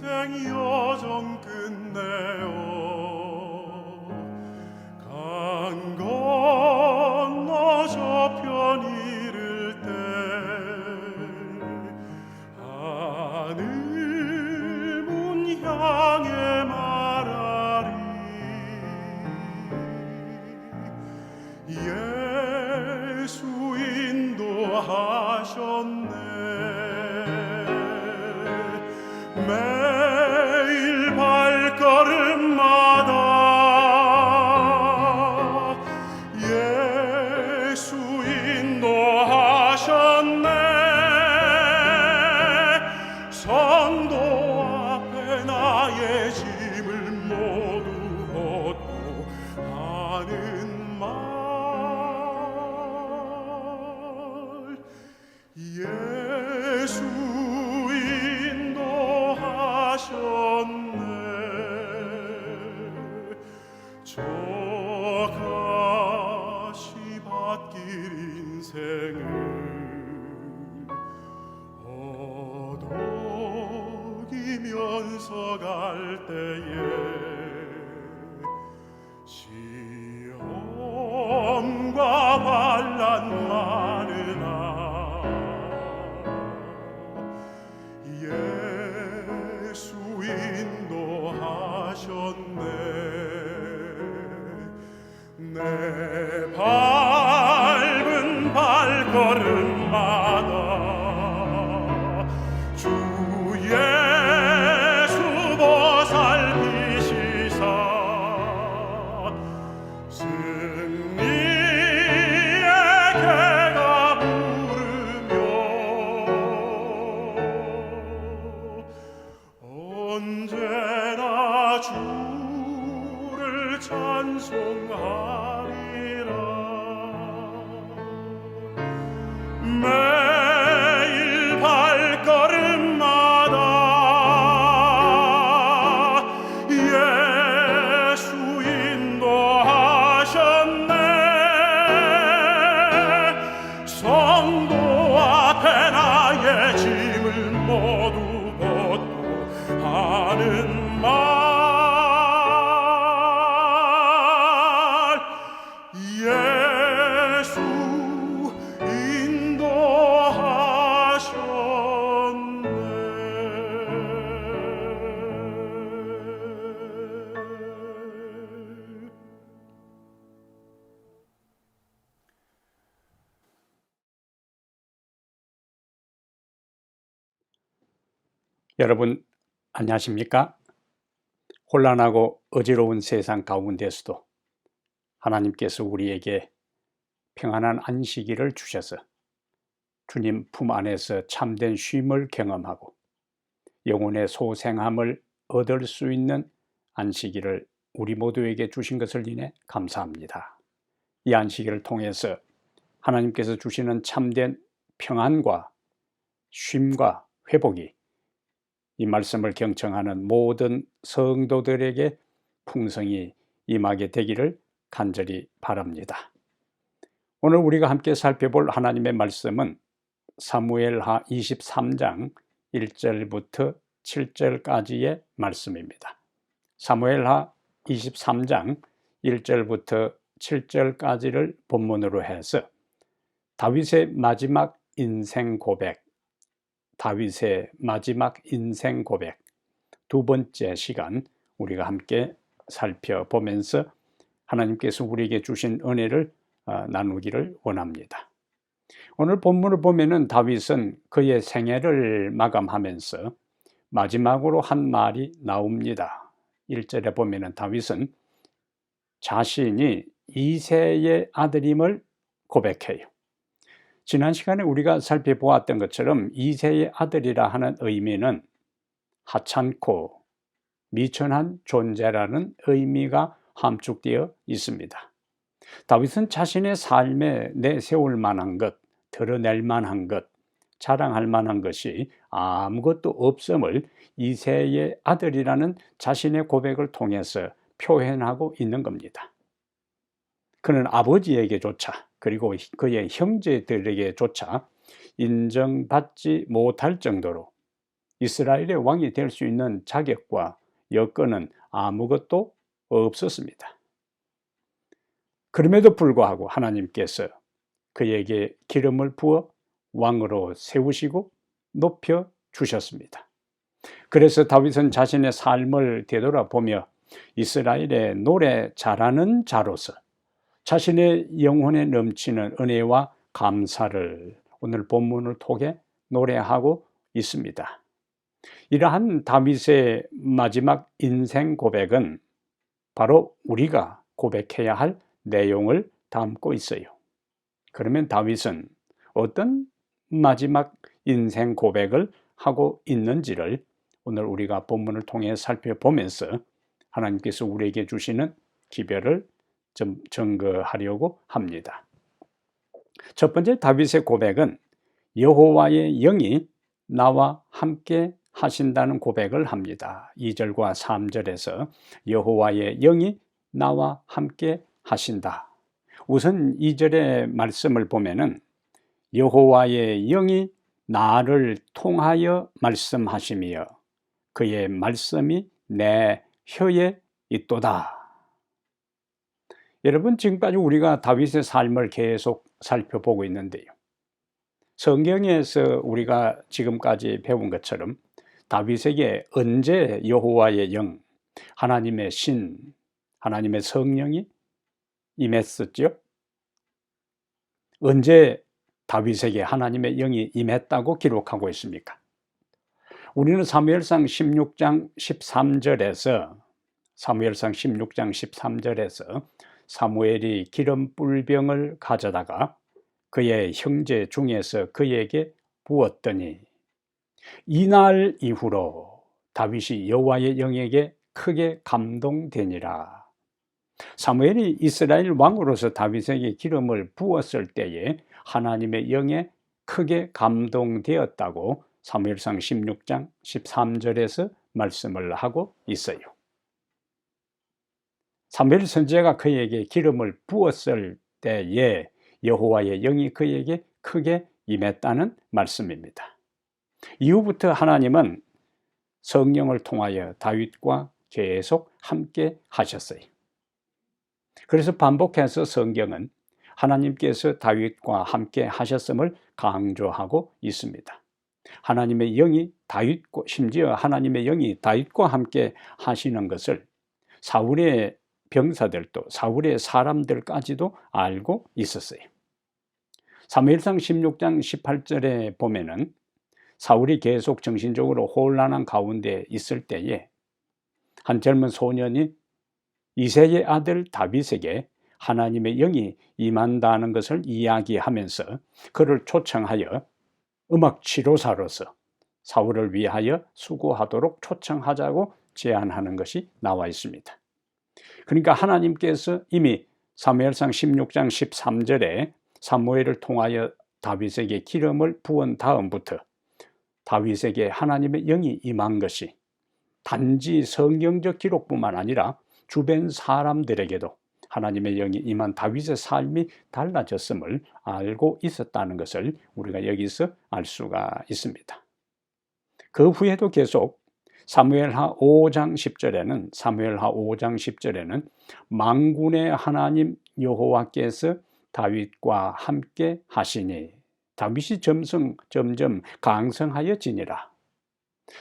인생 여정 끝내어 강 건너 저편 이를 때 하늘 문 향해 말하리 예수 인도하셨네 매일 발걸음마다 예수 인도하셨네 성도 앞에 나의 짐을 모두 벗고 하는 말 예수 저 가시밭길 인생을 허덕이면서 갈 때에 시험과 환난 많으나 예수 인도하셨네 내 밟은 발걸음마다 주 예수 보살피시사 승리의 개가 부르며 언제나 주를 찬송하리라 매일 발걸음마다 예수 인도하셨네 성도 앞에 나의 짐을 모두 벗고 하는 말 예수 인도하셨네 여러분 안녕하십니까? 혼란하고 어지러운 세상 가운데서도 하나님께서 우리에게 평안한 안식일을 주셔서 주님 품 안에서 참된 쉼을 경험하고 영혼의 소생함을 얻을 수 있는 안식일을 우리 모두에게 주신 것을 인해 감사합니다. 이 안식일을 통해서 하나님께서 주시는 참된 평안과 쉼과 회복이 이 말씀을 경청하는 모든 성도들에게 풍성히 임하게 되기를 간절히 바랍니다. 오늘 우리가 함께 살펴볼 하나님의 말씀은 사무엘하 23장 1절부터 7절까지의 말씀입니다. 사무엘하 23장 1절부터 7절까지를 본문으로 해서 다윗의 마지막 인생 고백, 두 번째 시간 우리가 함께 살펴보면서 하나님께서 우리에게 주신 은혜를 나누기를 원합니다. 오늘 본문을 보면은 다윗은 그의 생애를 마감하면서 마지막으로 한 말이 나옵니다. 1절에 보면은 다윗은 자신이 이새의 아들임을 고백해요. 지난 시간에 우리가 살펴보았던 것처럼 이새의 아들이라 하는 의미는 하찮고 미천한 존재라는 의미가 함축되어 있습니다. 다윗은 자신의 삶에 내세울 만한 것, 드러낼 만한 것, 자랑할 만한 것이 아무것도 없음을 이새의 아들이라는 자신의 고백을 통해서 표현하고 있는 겁니다. 그는 아버지에게조차 그리고 그의 형제들에게조차 인정받지 못할 정도로 이스라엘의 왕이 될 수 있는 자격과 여건은 아무것도 없었습니다. 그럼에도 불구하고 하나님께서 그에게 기름을 부어 왕으로 세우시고 높여 주셨습니다. 그래서 다윗은 자신의 삶을 되돌아보며 이스라엘의 노래 잘하는 자로서 자신의 영혼에 넘치는 은혜와 감사를 오늘 본문을 통해 노래하고 있습니다. 이러한 다윗의 마지막 인생 고백은 바로 우리가 고백해야 할 내용을 담고 있어요. 그러면 다윗은 어떤 마지막 인생 고백을 하고 있는지를 오늘 우리가 본문을 통해 살펴보면서 하나님께서 우리에게 주시는 기별을 좀 증거하려고 합니다. 첫 번째 다윗의 고백은 여호와의 영이 나와 함께 하신다는 고백을 합니다. 2절과 3절에서 여호와의 영이 나와 함께 하신다. 우선 2절의 말씀을 보면은 여호와의 영이 나를 통하여 말씀하시며 그의 말씀이 내 혀에 있도다. 여러분, 지금까지 우리가 다윗의 삶을 계속 살펴보고 있는데요. 성경에서 우리가 지금까지 배운 것처럼 다윗에게 언제 여호와의 영, 하나님의 신, 하나님의 성령이 임했었죠? 언제 다윗에게 하나님의 영이 임했다고 기록하고 있습니까? 우리는 사무엘상 16장 13절에서 사무엘이 기름 뿔병을 가져다가 그의 형제 중에서 그에게 부었더니 이날 이후로 다윗이 여호와의 영에게 크게 감동되니라. 사무엘이 이스라엘 왕으로서 다윗에게 기름을 부었을 때에 하나님의 영에 크게 감동되었다고 사무엘상 16장 13절에서 말씀을 하고 있어요. 사무엘 선지자가 그에게 기름을 부었을 때에 여호와의 영이 그에게 크게 임했다는 말씀입니다. 이후부터 하나님은 성령을 통하여 다윗과 계속 함께 하셨어요. 그래서 반복해서 성경은 하나님께서 다윗과 함께 하셨음을 강조하고 있습니다. 하나님의 영이 다윗과, 심지어 하나님의 영이 다윗과 함께 하시는 것을 사울의 병사들도, 사울의 사람들까지도 알고 있었어요. 사무엘상 16장 18절에 보면은 사울이 계속 정신적으로 혼란한 가운데 있을 때에 한 젊은 소년이 이새의 아들 다윗에게 하나님의 영이 임한다는 것을 이야기하면서 그를 초청하여 음악 치료사로서 사울을 위하여 수고하도록 초청하자고 제안하는 것이 나와 있습니다. 그러니까 하나님께서 이미 사무엘상 16장 13절에 사무엘을 통하여 다윗에게 기름을 부은 다음부터 다윗에게 하나님의 영이 임한 것이 단지 성경적 기록뿐만 아니라 주변 사람들에게도 하나님의 영이 임한 다윗의 삶이 달라졌음을 알고 있었다는 것을 우리가 여기서 알 수가 있습니다. 그 후에도 계속 사무엘하 5장 10절에는 만군의 하나님 여호와께서 다윗과 함께 하시니 다윗이 점점 강성하여지니라.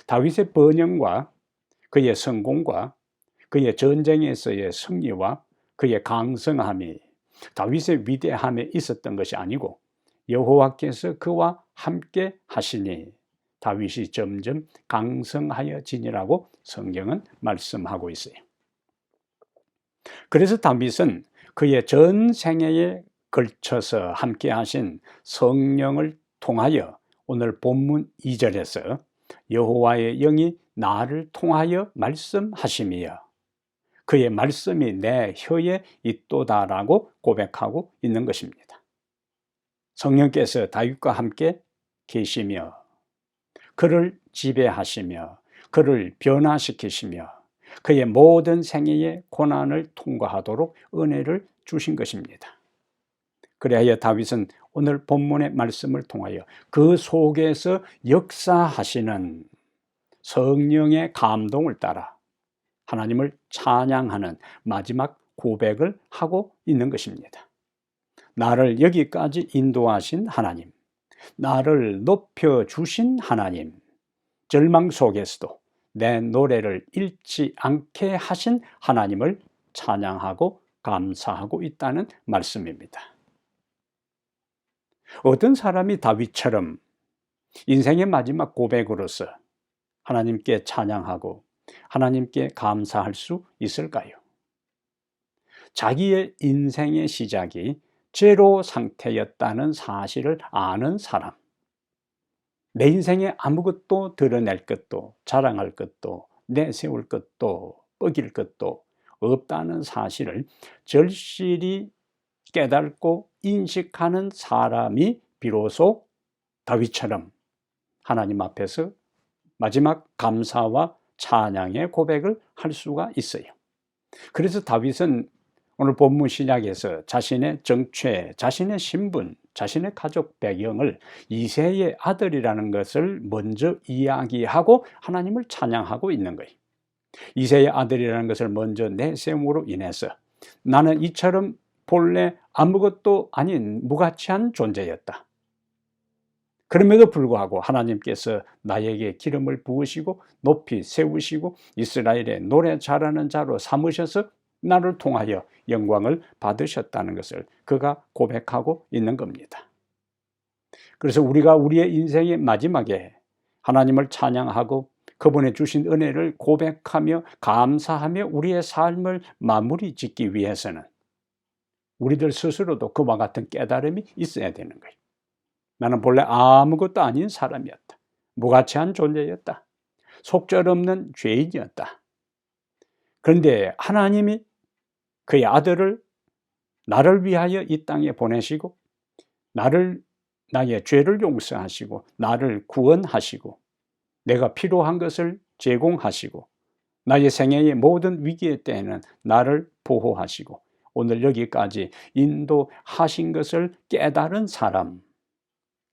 다윗의 번영과 그의 성공과 그의 전쟁에서의 승리와 그의 강성함이 다윗의 위대함에 있었던 것이 아니고 여호와께서 그와 함께 하시니 다윗이 점점 강성하여지니라고 성경은 말씀하고 있어요. 그래서 다윗은 그의 전 생애에 걸쳐서 함께 하신 성령을 통하여 오늘 본문 2절에서 여호와의 영이 나를 통하여 말씀하시며 그의 말씀이 내 혀에 있도다라고 고백하고 있는 것입니다. 성령께서 다윗과 함께 계시며 그를 지배하시며 그를 변화시키시며 그의 모든 생애의 고난을 통과하도록 은혜를 주신 것입니다. 그래야 다윗은 오늘 본문의 말씀을 통하여 그 속에서 역사하시는 성령의 감동을 따라 하나님을 찬양하는 마지막 고백을 하고 있는 것입니다. 나를 여기까지 인도하신 하나님, 나를 높여주신 하나님, 절망 속에서도 내 노래를 잃지 않게 하신 하나님을 찬양하고 감사하고 있다는 말씀입니다. 어떤 사람이 다윗처럼 인생의 마지막 고백으로서 하나님께 찬양하고 하나님께 감사할 수 있을까요? 자기의 인생의 시작이 제로 상태였다는 사실을 아는 사람, 내 인생에 아무것도 드러낼 것도 자랑할 것도 내세울 것도 뻐길 것도 없다는 사실을 절실히 깨닫고 인식하는 사람이 비로소 다윗처럼 하나님 앞에서 마지막 감사와 찬양의 고백을 할 수가 있어요. 그래서 다윗은 오늘 본문 시작에서 자신의 정체, 자신의 신분, 자신의 가족 배경을 이새의 아들이라는 것을 먼저 이야기하고 하나님을 찬양하고 있는 거예요. 이새의 아들이라는 것을 먼저 내세움으로 인해서 나는 이처럼 본래 아무것도 아닌 무가치한 존재였다. 그럼에도 불구하고 하나님께서 나에게 기름을 부으시고 높이 세우시고 이스라엘의 노래 잘하는 자로 삼으셔서 나를 통하여 영광을 받으셨다는 것을 그가 고백하고 있는 겁니다. 그래서 우리가 우리의 인생의 마지막에 하나님을 찬양하고 그분의 주신 은혜를 고백하며 감사하며 우리의 삶을 마무리 짓기 위해서는 우리들 스스로도 그와 같은 깨달음이 있어야 되는 거예요. 나는 본래 아무것도 아닌 사람이었다. 무가치한 존재였다. 속절없는 죄인이었다. 그런데 하나님이 그의 아들을 나를 위하여 이 땅에 보내시고 나의 죄를 용서하시고 나를 구원하시고 내가 필요한 것을 제공하시고 나의 생애의 모든 위기의 때에는 나를 보호하시고 오늘 여기까지 인도하신 것을 깨달은 사람,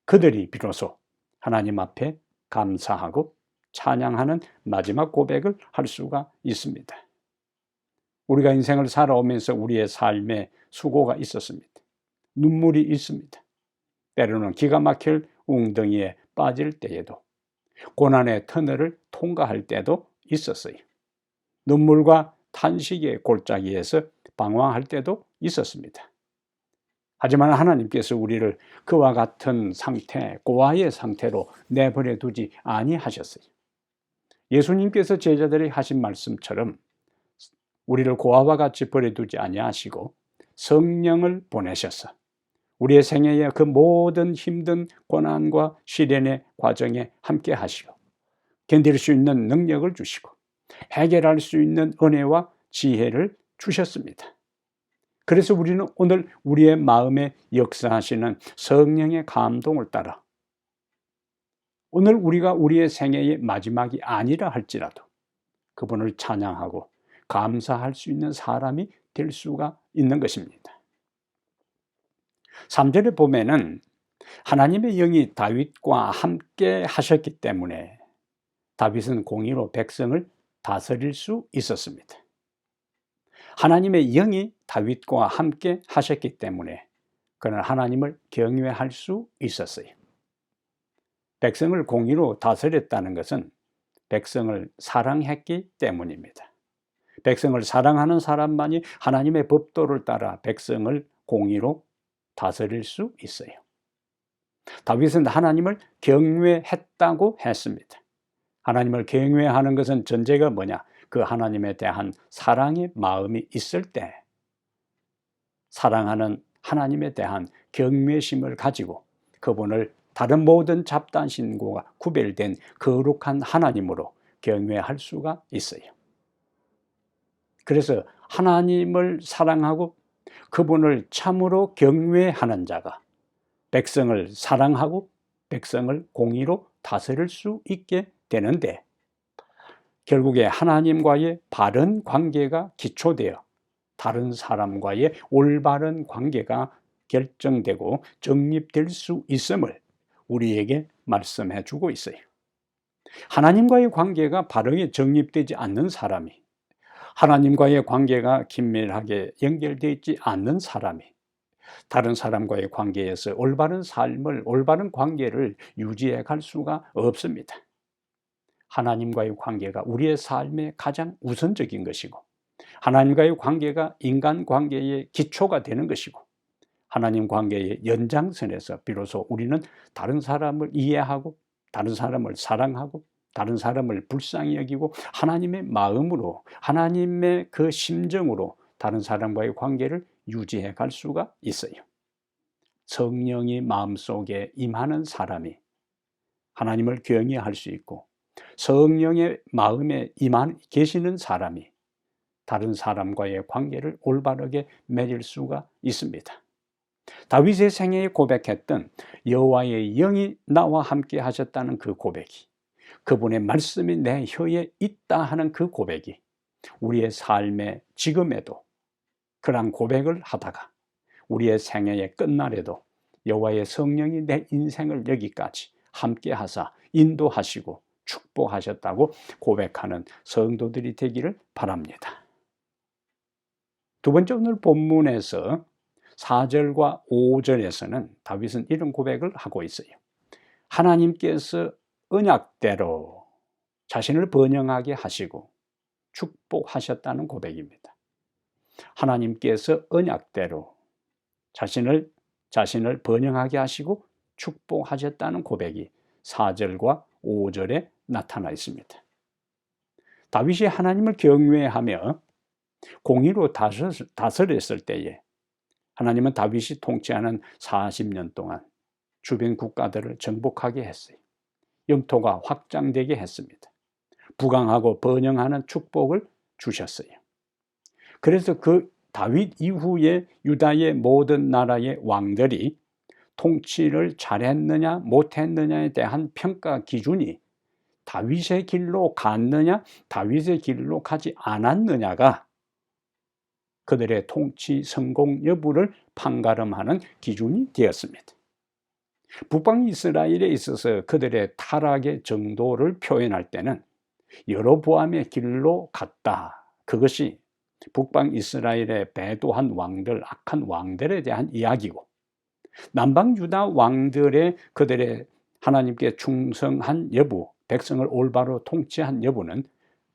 그들이 비로소 하나님 앞에 감사하고 찬양하는 마지막 고백을 할 수가 있습니다. 우리가 인생을 살아오면서 우리의 삶에 수고가 있었습니다. 눈물이 있습니다. 때로는 기가 막힐 웅덩이에 빠질 때에도 고난의 터널을 통과할 때도 있었어요. 눈물과 탄식의 골짜기에서 방황할 때도 있었습니다. 하지만 하나님께서 우리를 그와 같은 상태, 고아의 상태로 내버려 두지 아니하셨어요. 예수님께서 제자들이 하신 말씀처럼 우리를 고아와 같이 버려두지 아니하시고 성령을 보내셔서 우리의 생애의 그 모든 힘든 고난과 시련의 과정에 함께 하시고 견딜 수 있는 능력을 주시고 해결할 수 있는 은혜와 지혜를 주셨습니다. 그래서 우리는 오늘 우리의 마음에 역사하시는 성령의 감동을 따라 오늘 우리가 우리의 생애의 마지막이 아니라 할지라도 그분을 찬양하고 감사할 수 있는 사람이 될 수가 있는 것입니다. 3절에 보면은 하나님의 영이 다윗과 함께 하셨기 때문에 다윗은 공의로 백성을 다스릴 수 있었습니다. 하나님의 영이 다윗과 함께 하셨기 때문에 그는 하나님을 경외할 수 있었어요. 백성을 공의로 다스렸다는 것은 백성을 사랑했기 때문입니다. 백성을 사랑하는 사람만이 하나님의 법도를 따라 백성을 공의로 다스릴 수 있어요. 다윗은 하나님을 경외했다고 했습니다. 하나님을 경외하는 것은 전제가 뭐냐? 그 하나님에 대한 사랑의 마음이 있을 때 사랑하는 하나님에 대한 경외심을 가지고 그분을 다른 모든 잡다신과 구별된 거룩한 하나님으로 경외할 수가 있어요. 그래서 하나님을 사랑하고 그분을 참으로 경외하는 자가 백성을 사랑하고 백성을 공의로 다스릴 수 있게 되는데 결국에 하나님과의 바른 관계가 기초되어 다른 사람과의 올바른 관계가 결정되고 정립될 수 있음을 우리에게 말씀해 주고 있어요. 하나님과의 관계가 바르게 정립되지 않는 사람이, 하나님과의 관계가 긴밀하게 연결되어 있지 않는 사람이 다른 사람과의 관계에서 올바른 삶을, 올바른 관계를 유지해 갈 수가 없습니다. 하나님과의 관계가 우리의 삶의 가장 우선적인 것이고, 하나님과의 관계가 인간 관계의 기초가 되는 것이고, 하나님 관계의 연장선에서 비로소 우리는 다른 사람을 이해하고, 다른 사람을 사랑하고, 다른 사람을 불쌍히 여기고, 하나님의 마음으로, 하나님의 그 심정으로 다른 사람과의 관계를 유지해 갈 수가 있어요. 성령이 마음속에 임하는 사람이 하나님을 경외할 수 있고, 성령의 마음에 계시는 사람이 다른 사람과의 관계를 올바르게 맺을 수가 있습니다. 다윗의 생애에 고백했던 여호와의 영이 나와 함께 하셨다는 그 고백이, 그분의 말씀이 내 혀에 있다 하는 그 고백이 우리의 삶의 지금에도 그러한 고백을 하다가 우리의 생애의 끝날에도 여호와의 성령이 내 인생을 여기까지 함께 하사 인도하시고 축복하셨다고 고백하는 성도들이 되기를 바랍니다. 두 번째, 오늘 본문에서 4절과 5절에서는 다윗은 이런 고백을 하고 있어요. 하나님께서 언약대로 자신을 번영하게 하시고 축복하셨다는 고백입니다. 하나님께서 언약대로 자신을 번영하게 하시고 축복하셨다는 고백이 4절과 5절에 나타나 있습니다. 다윗이 하나님을 경외하며 공의로 다스렸을 때에 하나님은 다윗이 통치하는 40년 동안 주변 국가들을 정복하게 했어요. 영토가 확장되게 했습니다. 부강하고 번영하는 축복을 주셨어요. 그래서 그 다윗 이후에 유다의 모든 나라의 왕들이 통치를 잘했느냐 못했느냐에 대한 평가 기준이 다윗의 길로 갔느냐 다윗의 길로 가지 않았느냐가 그들의 통치 성공 여부를 판가름하는 기준이 되었습니다. 북방 이스라엘에 있어서 그들의 타락의 정도를 표현할 때는 여로보암의 길로 갔다. 그것이 북방 이스라엘의 배도한 왕들, 악한 왕들에 대한 이야기고, 남방 유다 왕들의 그들의 하나님께 충성한 여부, 백성을 올바로 통치한 여부는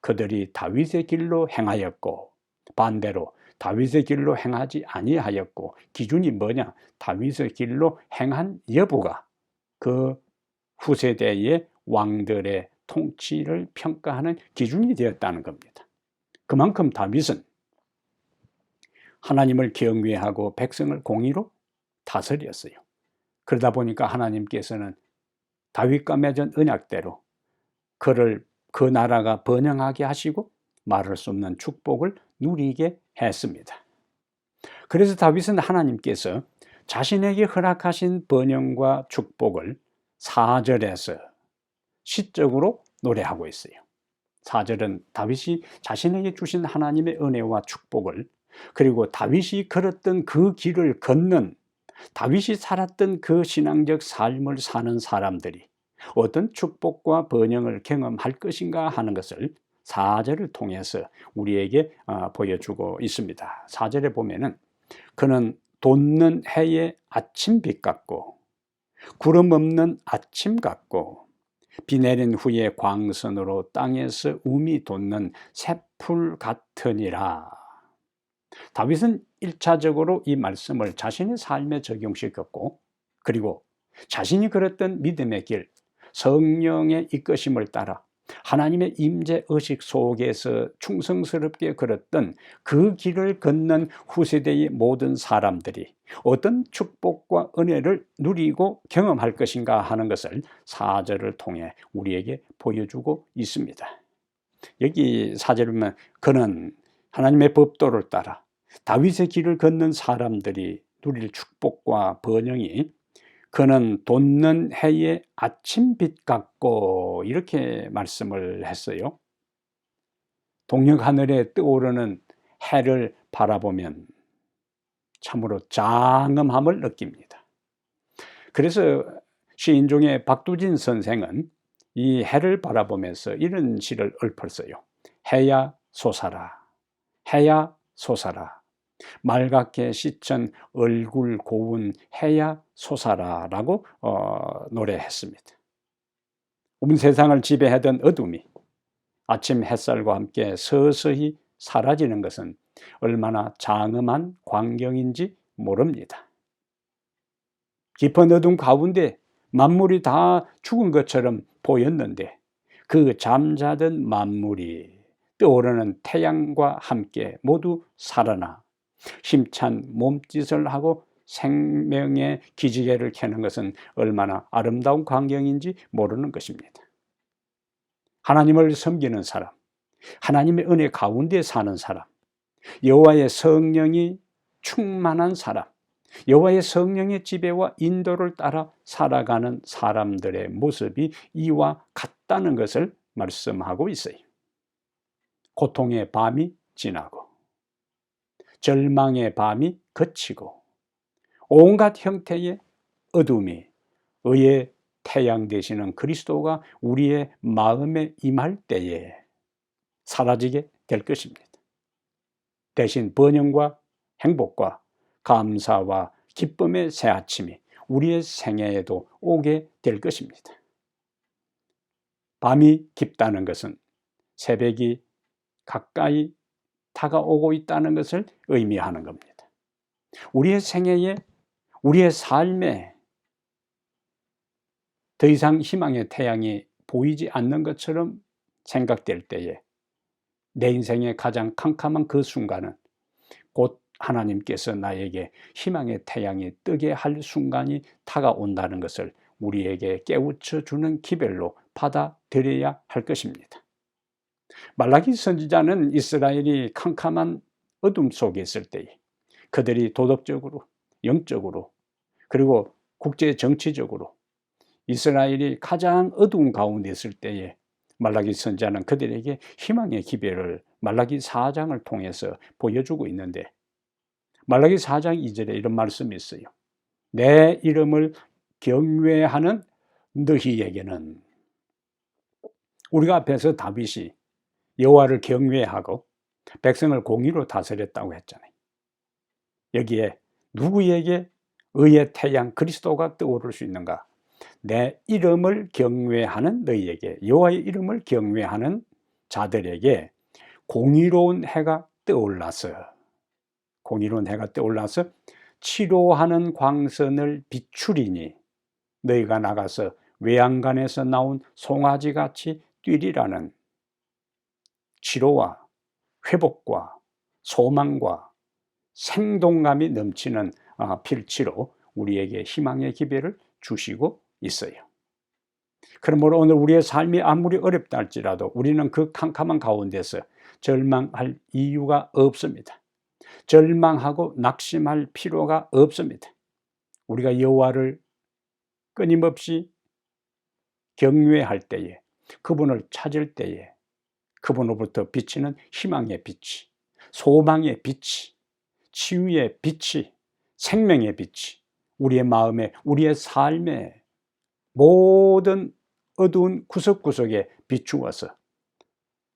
그들이 다윗의 길로 행하였고, 반대로 다윗의 길로 행하지 아니하였고, 기준이 뭐냐? 다윗의 길로 행한 여부가 그 후세대의 왕들의 통치를 평가하는 기준이 되었다는 겁니다. 그만큼 다윗은 하나님을 경외하고 백성을 공의로 다스렸어요. 그러다 보니까 하나님께서는 다윗과 맺은 언약대로 그 나라가 번영하게 하시고 말할 수 없는 축복을 누리게 했습니다. 그래서 다윗은 하나님께서 자신에게 허락하신 번영과 축복을 4절에서 시적으로 노래하고 있어요. 4절은 다윗이 자신에게 주신 하나님의 은혜와 축복을, 그리고 다윗이 걸었던 그 길을 걷는, 다윗이 살았던 그 신앙적 삶을 사는 사람들이 어떤 축복과 번영을 경험할 것인가 하는 것을 4절을 통해서 우리에게 보여주고 있습니다. 4절에 보면은 그는 돋는 해의 아침빛 같고 구름 없는 아침 같고 비 내린 후에 광선으로 땅에서 움이 돋는 새풀 같으니라. 다윗은 1차적으로 이 말씀을 자신의 삶에 적용시켰고, 그리고 자신이 걸었던 믿음의 길, 성령의 이끄심을 따라 하나님의 임재 의식 속에서 충성스럽게 걸었던 그 길을 걷는 후세대의 모든 사람들이 어떤 축복과 은혜를 누리고 경험할 것인가 하는 것을 4절을 통해 우리에게 보여주고 있습니다. 여기 4절에 보면 그는 하나님의 법도를 따라 다윗의 길을 걷는 사람들이 누릴 축복과 번영이 그는 돋는 해의 아침빛 같고, 이렇게 말씀을 했어요. 동력 하늘에 떠오르는 해를 바라보면 참으로 장엄함을 느낍니다. 그래서 시인 중에 박두진 선생은 이 해를 바라보면서 이런 시를 읊었어요. 해야 솟아라, 해야 솟아라, 맑게 씻은 얼굴 고운 해야 솟아라 라고 노래했습니다. 온 세상을 지배하던 어둠이 아침 햇살과 함께 서서히 사라지는 것은 얼마나 장엄한 광경인지 모릅니다. 깊은 어둠 가운데 만물이 다 죽은 것처럼 보였는데 그 잠자던 만물이 떠오르는 태양과 함께 모두 살아나 힘찬 몸짓을 하고 생명의 기지개를 켜는 것은 얼마나 아름다운 광경인지 모르는 것입니다. 하나님을 섬기는 사람, 하나님의 은혜 가운데 사는 사람, 여호와의 성령이 충만한 사람, 여호와의 성령의 지배와 인도를 따라 살아가는 사람들의 모습이 이와 같다는 것을 말씀하고 있어요. 고통의 밤이 지나고 절망의 밤이 그치고 온갖 형태의 어둠이 의의 태양 되시는 그리스도가 우리의 마음에 임할 때에 사라지게 될 것입니다. 대신 번영과 행복과 감사와 기쁨의 새 아침이 우리의 생애에도 오게 될 것입니다. 밤이 깊다는 것은 새벽이 가까이 다가오고 있다는 것을 의미하는 겁니다. 우리의 생애에, 우리의 삶에 더 이상 희망의 태양이 보이지 않는 것처럼 생각될 때에 내 인생의 가장 캄캄한 그 순간은 곧 하나님께서 나에게 희망의 태양이 뜨게 할 순간이 다가온다는 것을 우리에게 깨우쳐 주는 기별로 받아들여야 할 것입니다. 말라기 선지자는 이스라엘이 캄캄한 어둠 속에 있을 때에 그들이 도덕적으로, 영적으로, 그리고 국제 정치적으로 이스라엘이 가장 어두운 가운데 있을 때에 말라기 선지자는 그들에게 희망의 기별을 말라기 4장을 통해서 보여주고 있는데 말라기 4장 2절에 이런 말씀이 있어요. 내 이름을 경외하는 너희에게는, 우리가 앞에서 다윗이 여호와를 경외하고 백성을 공의로 다스렸다고 했잖아요. 여기에 누구에게 의의 태양 그리스도가 떠오를 수 있는가? 내 이름을 경외하는 너희에게, 여호와의 이름을 경외하는 자들에게 공의로운 해가 떠올라서 치료하는 광선을 비추리니 너희가 나가서 외양간에서 나온 송아지같이 뛰리라는 치료와 회복과 소망과 생동감이 넘치는 필치로 우리에게 희망의 기별을 주시고 있어요. 그러므로 오늘 우리의 삶이 아무리 어렵다 할지라도 우리는 그 캄캄한 가운데서 절망할 이유가 없습니다. 절망하고 낙심할 필요가 없습니다. 우리가 여호와를 끊임없이 경외할 때에, 그분을 찾을 때에 그분으로부터 비치는 희망의 빛이, 소망의 빛이, 치유의 빛이, 생명의 빛이 우리의 마음에, 우리의 삶에 모든 어두운 구석구석에 비추어서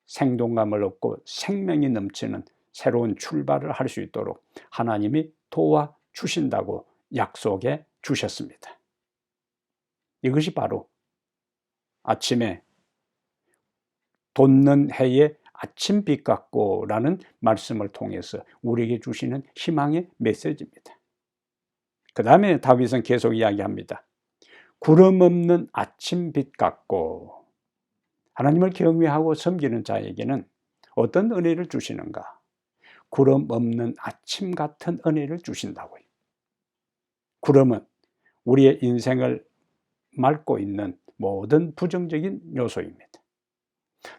생동감을 얻고 생명이 넘치는 새로운 출발을 할 수 있도록 하나님이 도와주신다고 약속해 주셨습니다. 이것이 바로 아침에 돋는 해의 아침빛 같고라는 말씀을 통해서 우리에게 주시는 희망의 메시지입니다. 그 다음에 다윗은 계속 이야기합니다. 구름 없는 아침빛 같고, 하나님을 경외하고 섬기는 자에게는 어떤 은혜를 주시는가? 구름 없는 아침 같은 은혜를 주신다고요. 구름은 우리의 인생을 막고 있는 모든 부정적인 요소입니다.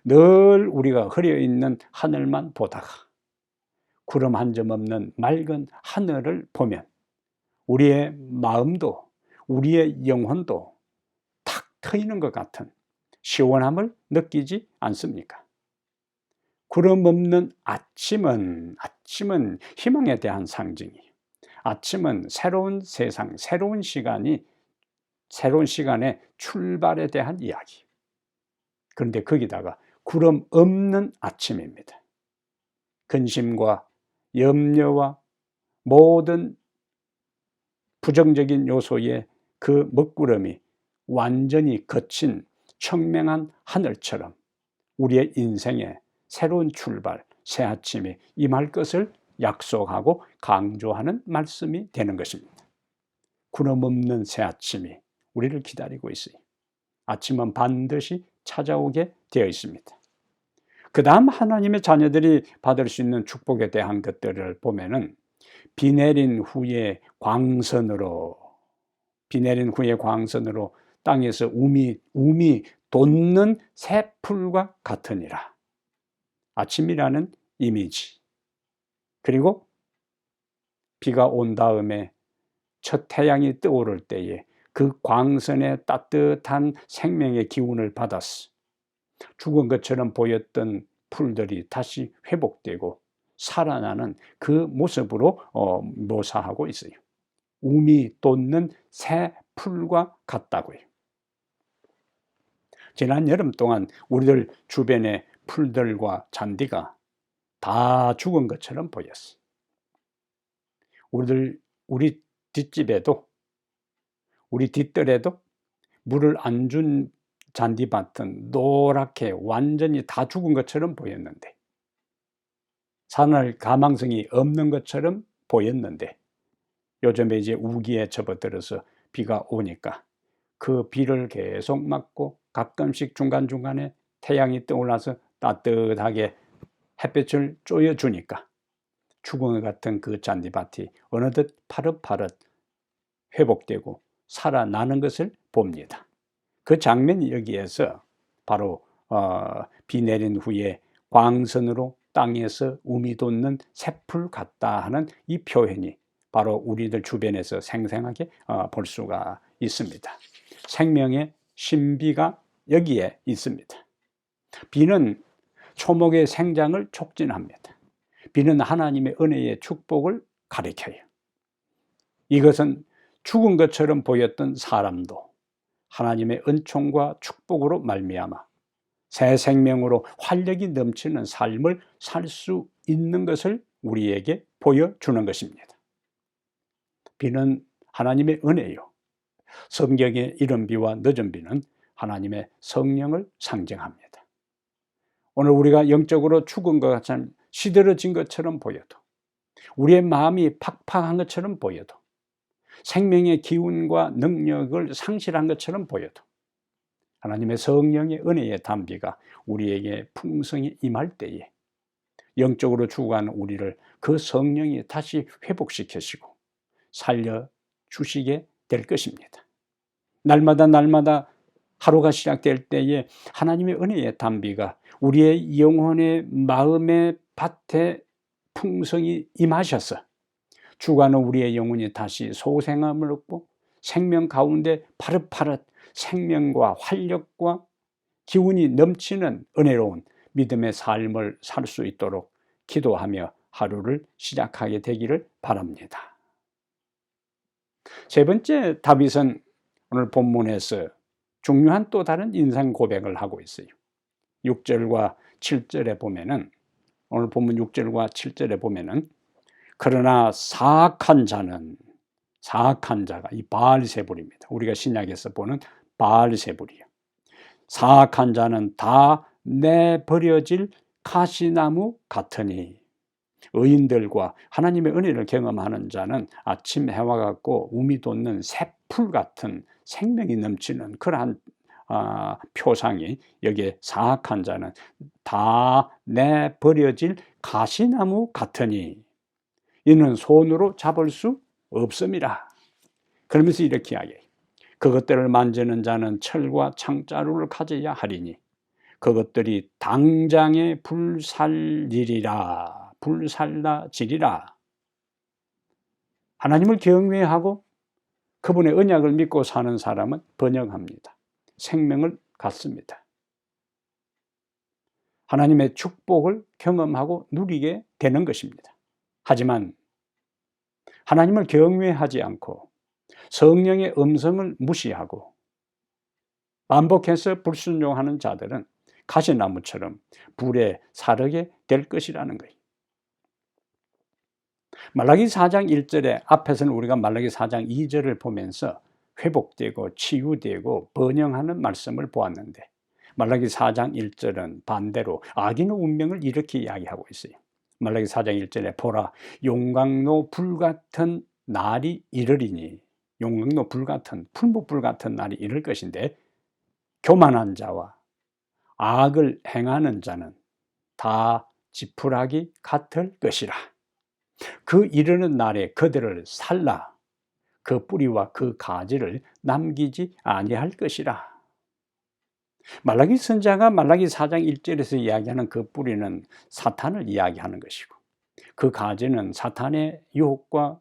늘 우리가 흐려있는 하늘만 보다가 구름 한 점 없는 맑은 하늘을 보면 우리의 마음도 우리의 영혼도 탁 트이는 것 같은 시원함을 느끼지 않습니까? 구름 없는 아침은 희망에 대한 상징이에요. 아침은 새로운 세상, 새로운 시간의 출발에 대한 이야기. 그런데 거기다가 구름 없는 아침입니다. 근심과 염려와 모든 부정적인 요소의 그 먹구름이 완전히 거친 청명한 하늘처럼 우리의 인생에 새로운 출발, 새 아침이 임할 것을 약속하고 강조하는 말씀이 되는 것입니다. 구름 없는 새 아침이 우리를 기다리고 있어요. 아침은 반드시 찾아오게 되어 있습니다. 그 다음 하나님의 자녀들이 받을 수 있는 축복에 대한 것들을 보면은 비 내린 후에 광선으로 땅에서 움이 돋는 새 풀과 같으니라. 아침이라는 이미지. 그리고 비가 온 다음에 첫 태양이 떠오를 때에 그 광선의 따뜻한 생명의 기운을 받았어. 죽은 것처럼 보였던 풀들이 다시 회복되고 살아나는 그 모습으로 묘사하고 있어요. 움이 돋는 새 풀과 같다고요. 지난 여름 동안 우리들 주변의 풀들과 잔디가 다 죽은 것처럼 보였어. 우리 뒷집에도, 우리 뒷뜰에도 물을 안 준 잔디밭은 노랗게 완전히 다 죽은 것처럼 보였는데, 산할 가망성이 없는 것처럼 보였는데, 요즘에 이제 우기에 접어들어서 비가 오니까 그 비를 계속 맞고 가끔씩 중간중간에 태양이 떠올라서 따뜻하게 햇볕을 쬐어주니까 죽은 것 같은 그 잔디밭이 어느덧 파릇파릇 회복되고 살아나는 것을 봅니다. 그 장면이 여기에서 바로 비 내린 후에 광선으로 땅에서 움이 돋는 새풀 같다 하는 이 표현이 바로 우리들 주변에서 생생하게 볼 수가 있습니다. 생명의 신비가 여기에 있습니다. 비는 초목의 생장을 촉진합니다. 비는 하나님의 은혜의 축복을 가리켜요. 이것은 죽은 것처럼 보였던 사람도 하나님의 은총과 축복으로 말미암아 새 생명으로 활력이 넘치는 삶을 살 수 있는 것을 우리에게 보여주는 것입니다. 비는 하나님의 은혜요. 성경의 이른 비와 늦은 비는 하나님의 성령을 상징합니다. 오늘 우리가 영적으로 죽은 것 같은 시들어진 것처럼 보여도, 우리의 마음이 팍팍한 것처럼 보여도, 생명의 기운과 능력을 상실한 것처럼 보여도 하나님의 성령의 은혜의 담비가 우리에게 풍성히 임할 때에 영적으로 죽어가는 우리를 그 성령이 다시 회복시키시고 살려주시게 될 것입니다. 날마다 하루가 시작될 때에 하나님의 은혜의 담비가 우리의 영혼의 마음의 밭에 풍성히 임하셔서 죽어가는 우리의 영혼이 다시 소생함을 얻고 생명 가운데 파릇파릇 생명과 활력과 기운이 넘치는 은혜로운 믿음의 삶을 살 수 있도록 기도하며 하루를 시작하게 되기를 바랍니다. 세 번째, 다윗은 오늘 본문에서 중요한 또 다른 인생 고백을 하고 있어요. 6절과 7절에 보면은, 오늘 본문 6절과 7절에 보면은, 그러나 사악한 자가 이 바알세불입니다. 우리가 신약에서 보는 바알세불이요. 사악한 자는 다 내버려질 가시나무 같으니, 의인들과 하나님의 은혜를 경험하는 자는 아침 해와 같고 움이 돋는 새풀 같은 생명이 넘치는 그러한 표상이 여기에 사악한 자는 다 내버려질 가시나무 같으니 이는 손으로 잡을 수 없음이라. 그러면서 이렇게 이야기해요. 그것들을 만지는 자는 철과 창자루를 가져야 하리니 그것들이 당장에 불살라지리라. 하나님을 경외하고 그분의 언약을 믿고 사는 사람은 번영합니다. 생명을 갖습니다. 하나님의 축복을 경험하고 누리게 되는 것입니다. 하지만 하나님을 경외하지 않고 성령의 음성을 무시하고 반복해서 불순종하는 자들은 가시나무처럼 불에 사르게 될 것이라는 거예요. 말라기 4장 1절에 앞에서는 우리가 말라기 4장 2절을 보면서 회복되고 치유되고 번영하는 말씀을 보았는데, 말라기 4장 1절은 반대로 악인의 운명을 이렇게 이야기하고 있어요. 말라기 4장 1절에 보라, 용광로 불같은 날이 이르리니, 용광로 불같은, 풀무불 같은 날이 이를 것인데, 교만한 자와 악을 행하는 자는 다 지푸라기 같을 것이라. 그 이르는 날에 그들을 살라 그 뿌리와 그 가지를 남기지 아니할 것이라. 말라기 선지자가 말라기 4장 1절에서 이야기하는 그 뿌리는 사탄을 이야기하는 것이고, 그 가지는 사탄의 유혹과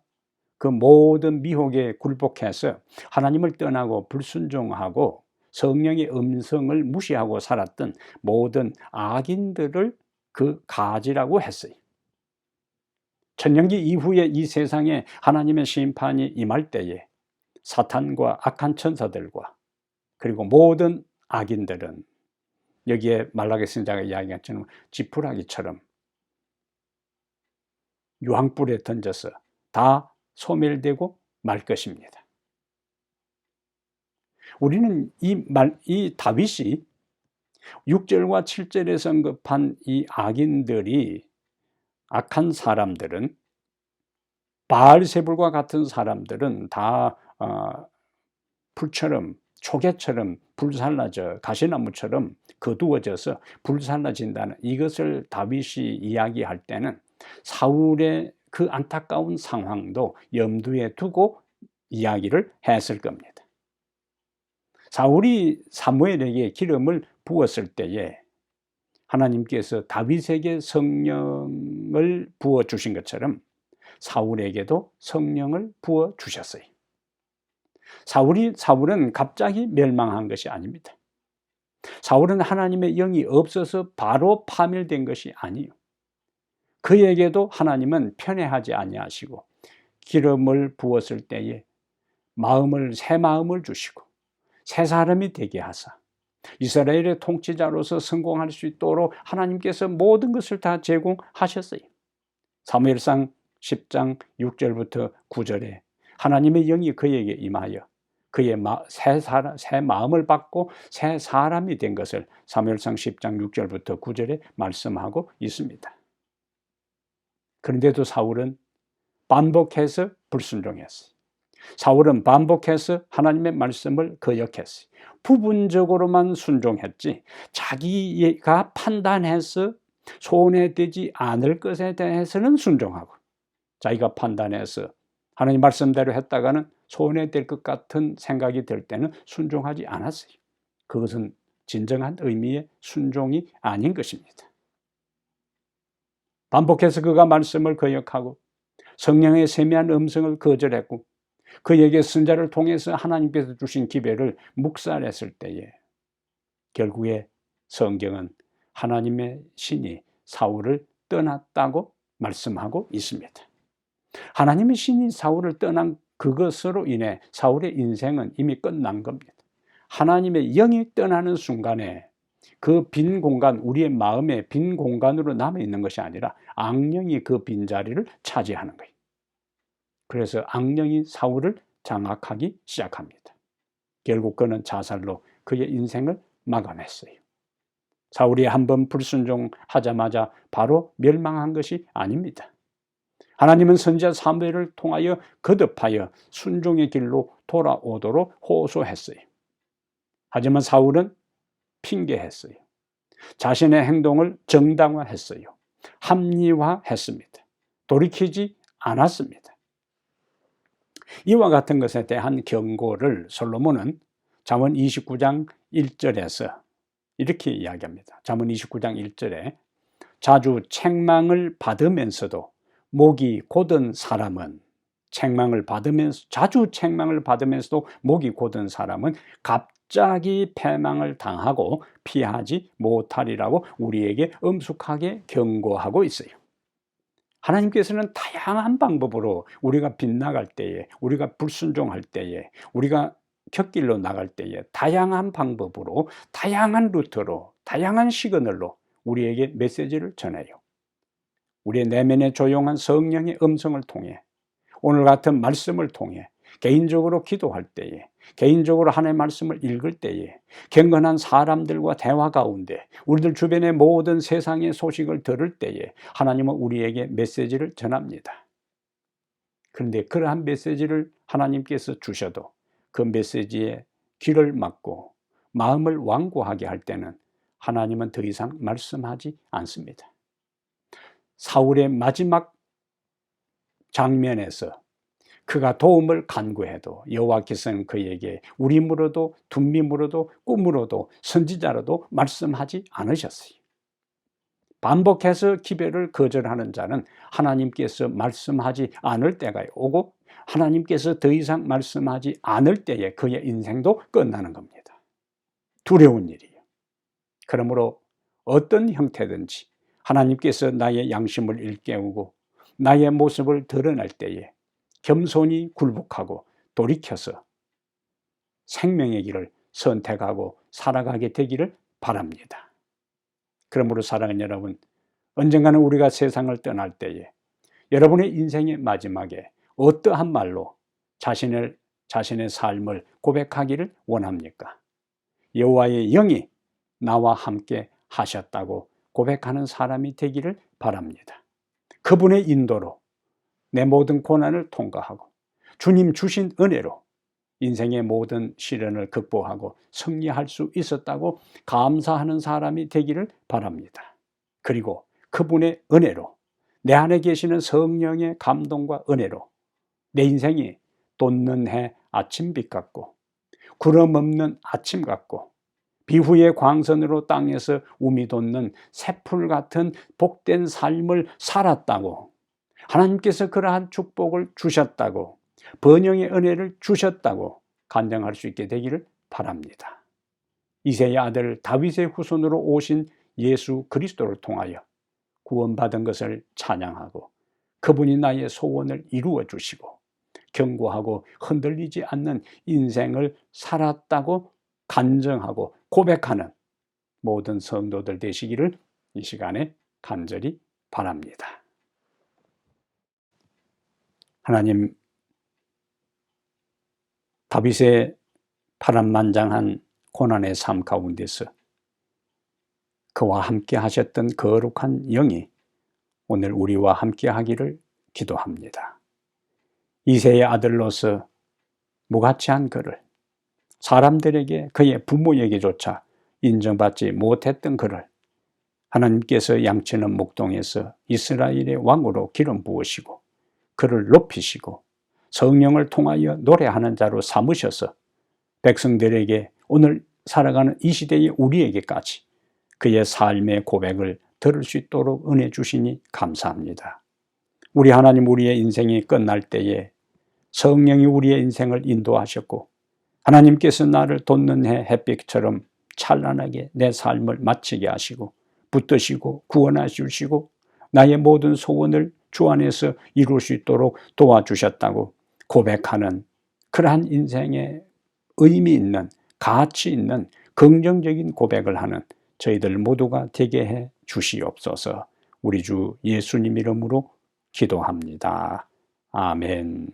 그 모든 미혹에 굴복해서 하나님을 떠나고 불순종하고 성령의 음성을 무시하고 살았던 모든 악인들을 그 가지라고 했어요. 천년기 이후에 이 세상에 하나님의 심판이 임할 때에 사탄과 악한 천사들과 그리고 모든 악인들은 여기에 말라기 선지자가 이야기했던 지푸라기처럼 유황불에 던져서 다 소멸되고 말 것입니다. 우리는 이 다윗이 6절과 7절에 언급한 이 악인들이, 악한 사람들은, 바알세불과 같은 사람들은 다 풀처럼, 초계처럼 불살라져 가시나무처럼 거두어져서 불살라진다는 이것을 다윗이 이야기할 때는 사울의 그 안타까운 상황도 염두에 두고 이야기를 했을 겁니다. 사울이 사무엘에게 기름을 부었을 때에 하나님께서 다윗에게 성령을 부어주신 것처럼 사울에게도 성령을 부어주셨어요. 사울은 갑자기 멸망한 것이 아닙니다. 사울은 하나님의 영이 없어서 바로 파멸된 것이 아니에요. 그에게도 하나님은 편애하지 아니하시고 기름을 부었을 때에 새 마음을 주시고 새 사람이 되게 하사 이스라엘의 통치자로서 성공할 수 있도록 하나님께서 모든 것을 다 제공하셨어요. 사무엘상 10장 6절부터 9절에 하나님의 영이 그에게 임하여 그의 새 마음을 받고 새 사람이 된 것을 사무엘상 10장 6절부터 9절에 말씀하고 있습니다. 그런데도 사울은 반복해서 불순종했어요. 사울은 반복해서 하나님의 말씀을 거역했어요. 부분적으로만 순종했지 자기가 판단해서 손해되지 않을 것에 대해서는 순종하고, 자기가 판단해서 하나님 말씀대로 했다가는 손해될 것 같은 생각이 들 때는 순종하지 않았어요. 그것은 진정한 의미의 순종이 아닌 것입니다. 반복해서 그가 말씀을 거역하고 성령의 세미한 음성을 거절했고 그에게 선자를 통해서 하나님께서 주신 기별을 묵살했을 때에 결국에 성경은 하나님의 신이 사울을 떠났다고 말씀하고 있습니다. 하나님의 신이 사울을 떠난 그것으로 인해 사울의 인생은 이미 끝난 겁니다. 하나님의 영이 떠나는 순간에 그 빈 공간, 우리의 마음에 빈 공간으로 남아있는 것이 아니라 악령이 그 빈자리를 차지하는 거예요. 그래서 악령이 사울을 장악하기 시작합니다. 결국 그는 자살로 그의 인생을 마감했어요. 사울이 한번 불순종하자마자 바로 멸망한 것이 아닙니다. 하나님은 선지자 사무엘을 통하여 거듭하여 순종의 길로 돌아오도록 호소했어요. 하지만 사울은 핑계했어요. 자신의 행동을 정당화했어요. 합리화했습니다. 돌이키지 않았습니다. 이와 같은 것에 대한 경고를 솔로몬은 잠언 29장 1절에서 이렇게 이야기합니다. 잠언 29장 1절에 자주 책망을 받으면서도 목이 곧은 사람은, 자주 책망을 받으면서도 목이 곧은 사람은 갑자기 패망을 당하고 피하지 못하리라고 우리에게 엄숙하게 경고하고 있어요. 하나님께서는 다양한 방법으로 우리가 빗나갈 때에, 우리가 불순종할 때에, 우리가 곁길로 나갈 때에 다양한 방법으로, 다양한 루트로, 다양한 시그널로 우리에게 메시지를 전해요. 우리의 내면의 조용한 성령의 음성을 통해, 오늘 같은 말씀을 통해, 개인적으로 기도할 때에, 개인적으로 하나님의 말씀을 읽을 때에, 경건한 사람들과 대화 가운데, 우리들 주변의 모든 세상의 소식을 들을 때에 하나님은 우리에게 메시지를 전합니다. 그런데 그러한 메시지를 하나님께서 주셔도 그 메시지에 귀를 막고 마음을 완고하게 할 때는 하나님은 더 이상 말씀하지 않습니다. 사울의 마지막 장면에서 그가 도움을 간구해도 여호와께서는 그에게 우림으로도 둠밈으로도 꿈으로도 선지자로도 말씀하지 않으셨어요. 반복해서 기별을 거절하는 자는 하나님께서 말씀하지 않을 때가 오고, 하나님께서 더 이상 말씀하지 않을 때에 그의 인생도 끝나는 겁니다. 두려운 일이에요. 그러므로 어떤 형태든지 하나님께서 나의 양심을 일깨우고 나의 모습을 드러낼 때에 겸손히 굴복하고 돌이켜서 생명의 길을 선택하고 살아가게 되기를 바랍니다. 그러므로 사랑하는 여러분, 언젠가는 우리가 세상을 떠날 때에 여러분의 인생의 마지막에 어떠한 말로 자신의 삶을 고백하기를 원합니까? 여호와의 영이 나와 함께 하셨다고 고백하는 사람이 되기를 바랍니다. 그분의 인도로 내 모든 고난을 통과하고 주님 주신 은혜로 인생의 모든 시련을 극복하고 승리할 수 있었다고 감사하는 사람이 되기를 바랍니다. 그리고 그분의 은혜로, 내 안에 계시는 성령의 감동과 은혜로 내 인생이 돋는 해 아침빛 같고 구름 없는 아침 같고 비후의 광선으로 땅에서 우미 돋는 새풀 같은 복된 삶을 살았다고, 하나님께서 그러한 축복을 주셨다고, 번영의 은혜를 주셨다고 간증할 수 있게 되기를 바랍니다. 이새의 아들 다윗의 후손으로 오신 예수 그리스도를 통하여 구원받은 것을 찬양하고 그분이 나의 소원을 이루어 주시고 견고하고 흔들리지 않는 인생을 살았다고 간증하고 고백하는 모든 성도들 되시기를 이 시간에 간절히 바랍니다. 하나님, 다윗의 파란만장한 고난의 삶 가운데서 그와 함께 하셨던 거룩한 영이 오늘 우리와 함께 하기를 기도합니다. 이새의 아들로서 무가치한 그를, 사람들에게, 그의 부모에게조차 인정받지 못했던 그를 하나님께서 양치는 목동에서 이스라엘의 왕으로 기름 부으시고 그를 높이시고 성령을 통하여 노래하는 자로 삼으셔서 백성들에게, 오늘 살아가는 이 시대의 우리에게까지 그의 삶의 고백을 들을 수 있도록 은혜 주시니 감사합니다. 우리 하나님, 우리의 인생이 끝날 때에 성령이 우리의 인생을 인도하셨고 하나님께서 나를 돋는 햇빛처럼 찬란하게 내 삶을 마치게 하시고 붙드시고 구원하시고 나의 모든 소원을 주 안에서 이룰 수 있도록 도와주셨다고 고백하는 그러한 인생의 의미 있는, 가치 있는 긍정적인 고백을 하는 저희들 모두가 되게 해 주시옵소서. 우리 주 예수님 이름으로 기도합니다. 아멘.